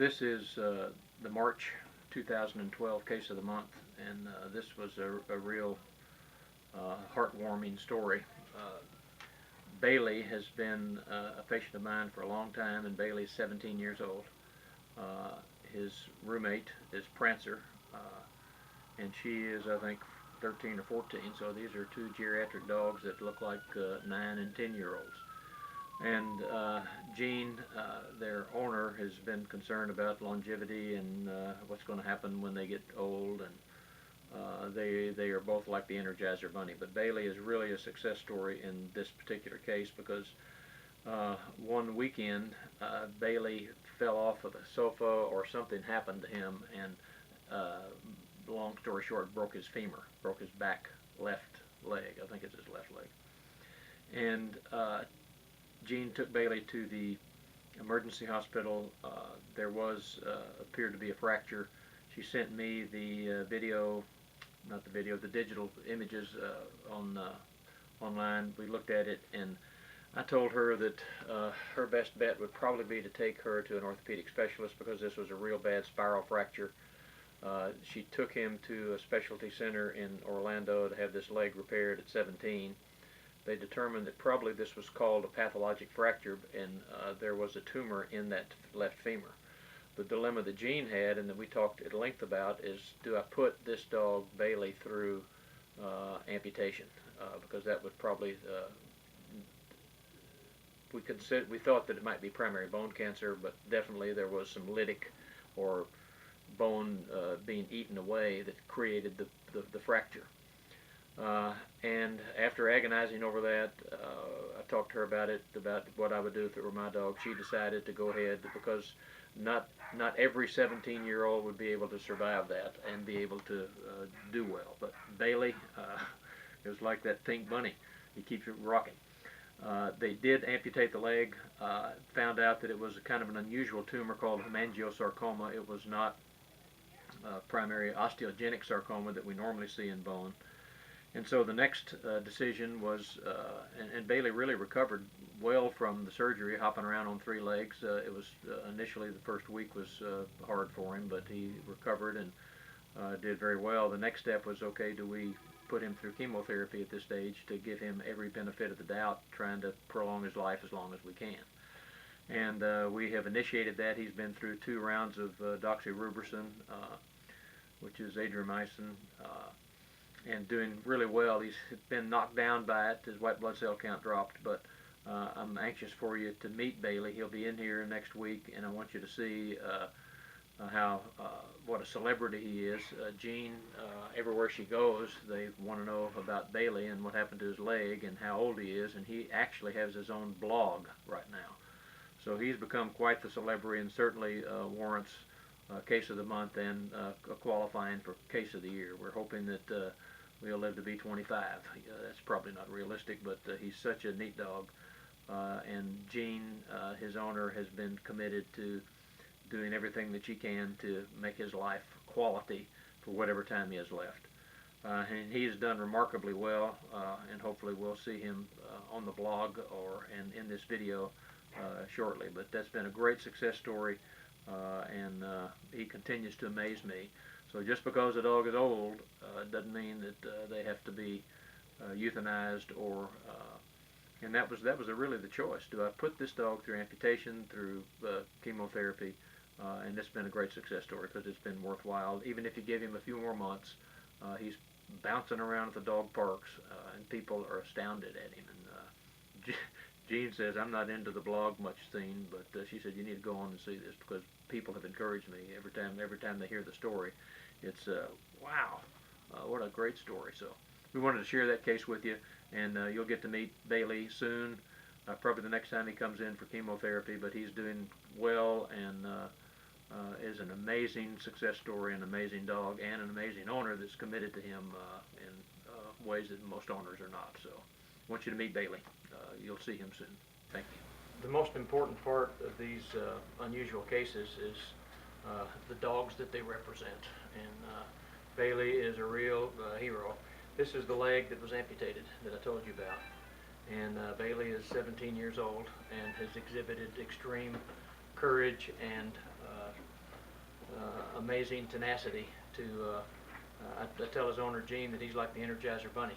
This is the March 2012 case of the month, and this was a real heartwarming story. Bailey has been a patient of mine for a long time, and Bailey's 17 years old. His roommate is Prancer, and she is, I think, 13 or 14, so these are two geriatric dogs that look like 9 and 10-year-olds. And Jean, their owner, has been concerned about longevity and what's going to happen when they get old, and they are both like the Energizer Bunny. But Bailey is really a success story in this particular case because one weekend Bailey fell off of a sofa or something happened to him, and long story short, broke his femur, broke his back left leg. I think it's his left leg. And Jean took Bailey to the emergency hospital. There was appeared to be a fracture. She sent me the the digital images online. We looked at it, and I told her that her best bet would probably be to take her to an orthopedic specialist because this was a real bad spiral fracture. She took him to a specialty center in Orlando to have this leg repaired at 17. They determined that probably this was called a pathologic fracture, and there was a tumor in that left femur. The dilemma that Jean had, and that we talked at length about, is do I put this dog Bailey through amputation? Because that would probably we thought that it might be primary bone cancer, but definitely there was some lytic or bone being eaten away that created the fracture. And after agonizing over that, I talked to her about what I would do if it were my dog. She decided to go ahead because not every 17-year-old would be able to survive that and be able to do well. But Bailey, it was like that pink bunny. He keeps it rocking. They did amputate the leg, found out that it was a kind of an unusual tumor called hemangiosarcoma. It was not primary osteogenic sarcoma that we normally see in bone. And so the next decision was, and Bailey really recovered well from the surgery, hopping around on 3 legs. It was initially the first week was hard for him, but he recovered and did very well. The next step was, okay, do we put him through chemotherapy at this stage to give him every benefit of the doubt, trying to prolong his life as long as we can. And we have initiated that. He's been through 2 rounds of doxorubicin, which is adriamycin, and doing really well. He's been knocked down by it. His white blood cell count dropped, but I'm anxious for you to meet Bailey. He'll be in here next week, and I want you to see what a celebrity he is. Jean, everywhere she goes, they want to know about Bailey and what happened to his leg and how old he is, and he actually has his own blog right now. So he's become quite the celebrity, and certainly warrants Case of the Month and qualifying for Case of the Year. We're hoping that we'll live to be 25. That's probably not realistic, but he's such a neat dog. And Jean, his owner, has been committed to doing everything that she can to make his life quality for whatever time he has left. And he has done remarkably well, and hopefully we'll see him on the blog and in this video shortly. But that's been a great success story, and he continues to amaze me. So just because a dog is old doesn't mean that they have to be euthanized, or and that was really the choice. Do I put this dog through amputation, through chemotherapy? And it's been a great success story because it's been worthwhile. Even if you give him a few more months, he's bouncing around at the dog parks, and people are astounded at him. And Jean says, I'm not into the blog much scene, but she said, you need to go on and see this because people have encouraged me every time they hear the story. It's wow, what a great story. So we wanted to share that case with you, and you'll get to meet Bailey soon, probably the next time he comes in for chemotherapy. But he's doing well, and is an amazing success story, an amazing dog, and an amazing owner that's committed to him in ways that most owners are not. So I want you to meet Bailey. You'll see him soon. Thank you. The most important part of these unusual cases is the dogs that they represent, and Bailey is a real hero. This is the leg that was amputated that I told you about, and Bailey is 17 years old and has exhibited extreme courage and amazing tenacity to, I tell his owner Gene that he's like the Energizer Bunny.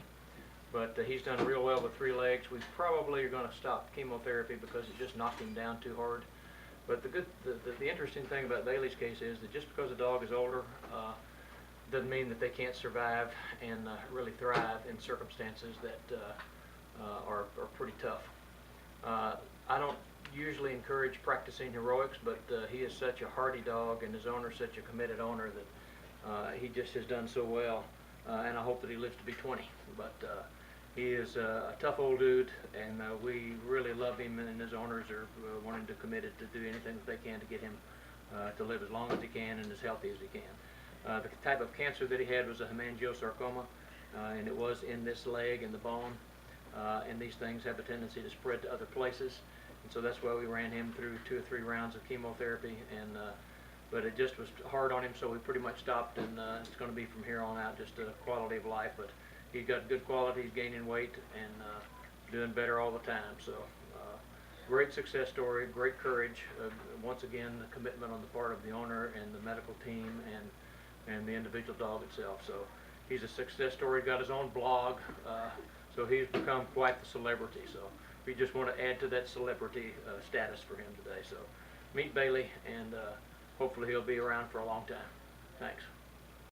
But he's done real well with 3 legs. We probably are going to stop chemotherapy because it just knocked him down too hard. But the interesting thing about Bailey's case is that just because a dog is older doesn't mean that they can't survive and really thrive in circumstances that are pretty tough. I don't usually encourage practicing heroics, but he is such a hardy dog, and his owner is such a committed owner that he just has done so well, and I hope that he lives to be 20. But he is a tough old dude, and we really love him, and his owners are wanting to committed to do anything that they can to get him to live as long as he can and as healthy as he can. The type of cancer that he had was a hemangiosarcoma, and it was in this leg and the bone, and these things have a tendency to spread to other places, and so that's why we ran him through 2 or 3 rounds of chemotherapy, and but it just was hard on him, so we pretty much stopped, and it's going to be from here on out just a quality of life. But he's got good quality, he's gaining weight, and doing better all the time. So great success story, great courage. Once again, the commitment on the part of the owner and the medical team and the individual dog itself. So he's a success story, got his own blog, so he's become quite the celebrity. So we just want to add to that celebrity status for him today. So meet Bailey, and hopefully he'll be around for a long time. Thanks.